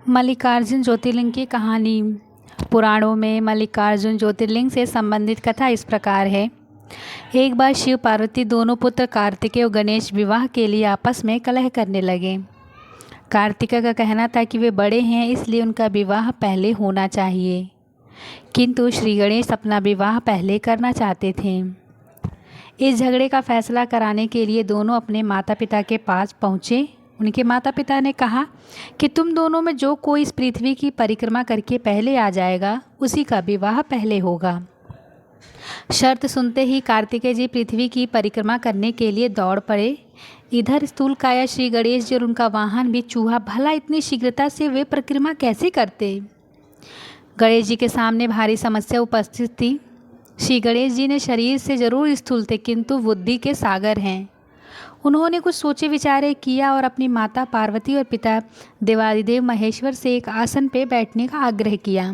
मल्लिकार्जुन ज्योतिर्लिंग की कहानी। पुराणों में मल्लिकार्जुन ज्योतिर्लिंग से संबंधित कथा इस प्रकार है। एक बार शिव पार्वती दोनों पुत्र कार्तिकेय और गणेश विवाह के लिए आपस में कलह करने लगे। कार्तिकेय का कहना था कि वे बड़े हैं, इसलिए उनका विवाह पहले होना चाहिए, किंतु श्री गणेश अपना विवाह पहले करना चाहते थे। इस झगड़े का फैसला कराने के लिए दोनों अपने माता पिता के पास पहुँचे। उनके माता पिता ने कहा कि तुम दोनों में जो कोई इस पृथ्वी की परिक्रमा करके पहले आ जाएगा, उसी का विवाह पहले होगा। शर्त सुनते ही कार्तिकेय जी पृथ्वी की परिक्रमा करने के लिए दौड़ पड़े। इधर स्थूलकाया श्री गणेश जी और उनका वाहन भी चूहा, भला इतनी शीघ्रता से वे परिक्रमा कैसे करते। गणेश जी के सामने भारी समस्या उपस्थित थी। श्री गणेश जी ने शरीर से जरूर स्थूल थे, किंतु बुद्धि के सागर हैं। उन्होंने कुछ सोचे विचारे किया और अपनी माता पार्वती और पिता देवादिदेव महेश्वर से एक आसन पे बैठने का आग्रह किया।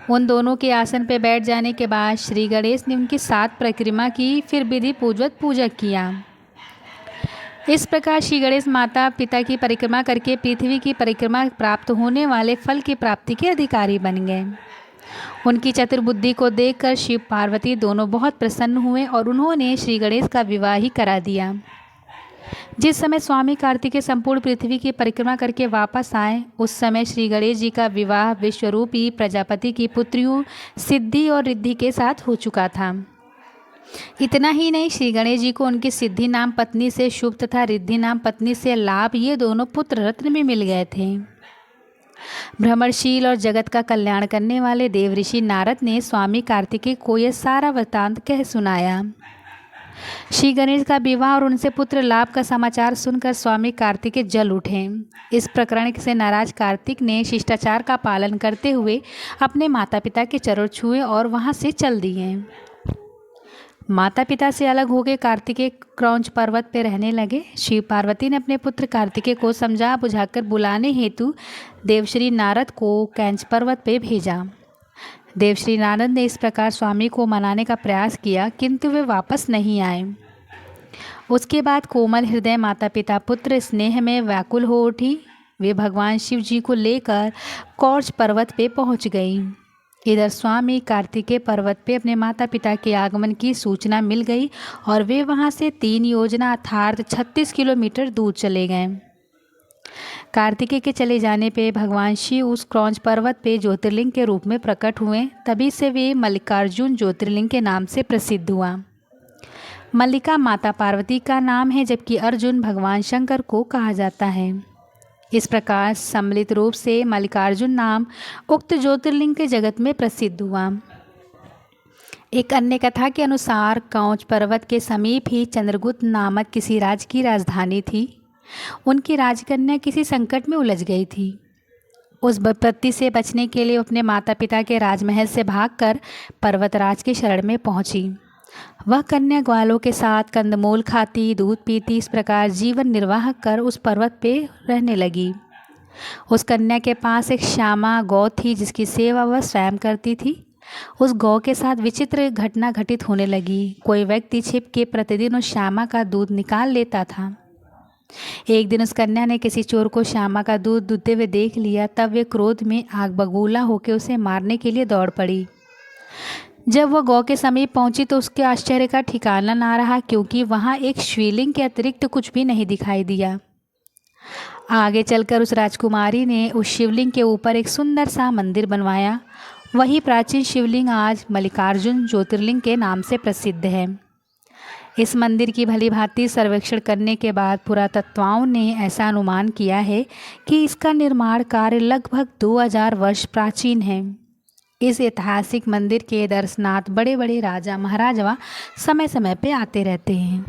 उन दोनों के आसन पे बैठ जाने के बाद श्री गणेश ने उनकी 7 परिक्रमा की, फिर विधि पूर्वक पूजा किया। इस प्रकार श्री गणेश माता पिता की परिक्रमा करके पृथ्वी की परिक्रमा प्राप्त होने वाले फल की प्राप्ति के अधिकारी बन गए। उनकी चतुर्बुद्धि को देखकर शिव पार्वती दोनों बहुत प्रसन्न हुए और उन्होंने श्री गणेश का विवाह ही करा दिया। जिस समय स्वामी कार्तिकेय संपूर्ण पृथ्वी की परिक्रमा करके वापस आए, उस समय श्री गणेश जी का विवाह विश्वरूपी प्रजापति की पुत्रियों सिद्धि और रिद्धि के साथ हो चुका था। इतना ही नहीं, श्री गणेश जी को उनकी सिद्धि नाम पत्नी से शुभ तथा रिद्धि नाम पत्नी से लाभ, ये दोनों पुत्र रत्न में मिल गए थे। भ्रमणशील और जगत का कल्याण करने वाले देवऋषि नारद ने स्वामी कार्तिकेय को यह सारा वृत्तांत कह सुनाया। श्री गणेश का विवाह और उनसे पुत्र लाभ का समाचार सुनकर स्वामी कार्तिकेय जल उठे। इस प्रकरण से नाराज कार्तिक ने शिष्टाचार का पालन करते हुए अपने माता पिता के चरण छुए और वहां से चल दिए। माता पिता से अलग हो गए कार्तिकेय क्रौंच पर्वत पर रहने लगे। शिव पार्वती ने अपने पुत्र कार्तिकेय को समझा बुझाकर बुलाने हेतु देवश्री नारद को कैंच पर्वत पर भेजा। देवश्री नारद ने इस प्रकार स्वामी को मनाने का प्रयास किया, किंतु वे वापस नहीं आए। उसके बाद कोमल हृदय माता पिता पुत्र स्नेह में व्याकुल हो उठी। वे भगवान शिव जी को लेकर कौच पर्वत पे पहुंच गई। इधर स्वामी कार्तिकेय पर्वत पे अपने माता पिता के आगमन की सूचना मिल गई और वे वहां से 3 योजना अर्थात 36 किलोमीटर दूर चले गए। कार्तिकेय के चले जाने पे भगवान शिव उस क्रौंच पर्वत पे ज्योतिर्लिंग के रूप में प्रकट हुए। तभी से वे मल्लिकार्जुन ज्योतिर्लिंग के नाम से प्रसिद्ध हुआ। मल्लिका माता पार्वती का नाम है, जबकि अर्जुन भगवान शंकर को कहा जाता है। इस प्रकार सम्मिलित रूप से मल्लिकार्जुन नाम उक्त ज्योतिर्लिंग के जगत में प्रसिद्ध हुआ। एक अन्य कथा के अनुसार कौच पर्वत के समीप ही चंद्रगुप्त नामक किसी राज्य की राजधानी थी। उनकी राजकन्या किसी संकट में उलझ गई थी। उस विपत्ति से बचने के लिए अपने माता पिता के राजमहल से भागकर पर्वतराज के शरण में पहुंची। वह कन्या ग्वालों के साथ कंदमूल खाती, दूध पीती, इस प्रकार जीवन निर्वाह कर उस पर्वत पे रहने लगी। उस कन्या के पास एक श्यामा गौ थी, जिसकी सेवा वह स्वयं करती थी। उस गौ के साथ विचित्र घटना घटित होने लगी। कोई व्यक्ति छिप के प्रतिदिन उस श्यामा का दूध निकाल लेता था। एक दिन उस कन्या ने किसी चोर को श्यामा का दूध दूधते हुए देख लिया। तब वे क्रोध में आग बबूला होकर उसे मारने के लिए दौड़ पड़ी। जब वह गौ के समीप पहुंची तो उसके आश्चर्य का ठिकाना ना रहा, क्योंकि वहां एक शिवलिंग के अतिरिक्त कुछ भी नहीं दिखाई दिया। आगे चलकर उस राजकुमारी ने उस शिवलिंग के ऊपर एक सुंदर सा मंदिर बनवाया। वही प्राचीन शिवलिंग आज मल्लिकार्जुन ज्योतिर्लिंग के नाम से प्रसिद्ध है। इस मंदिर की भली भांति सर्वेक्षण करने के बाद पुरातत्वों ने ऐसा अनुमान किया है कि इसका निर्माण कार्य लगभग 2000 वर्ष प्राचीन है। इस ऐतिहासिक मंदिर के दर्शनार्थ बड़े बड़े राजा महाराजा समय समय पे आते रहते हैं।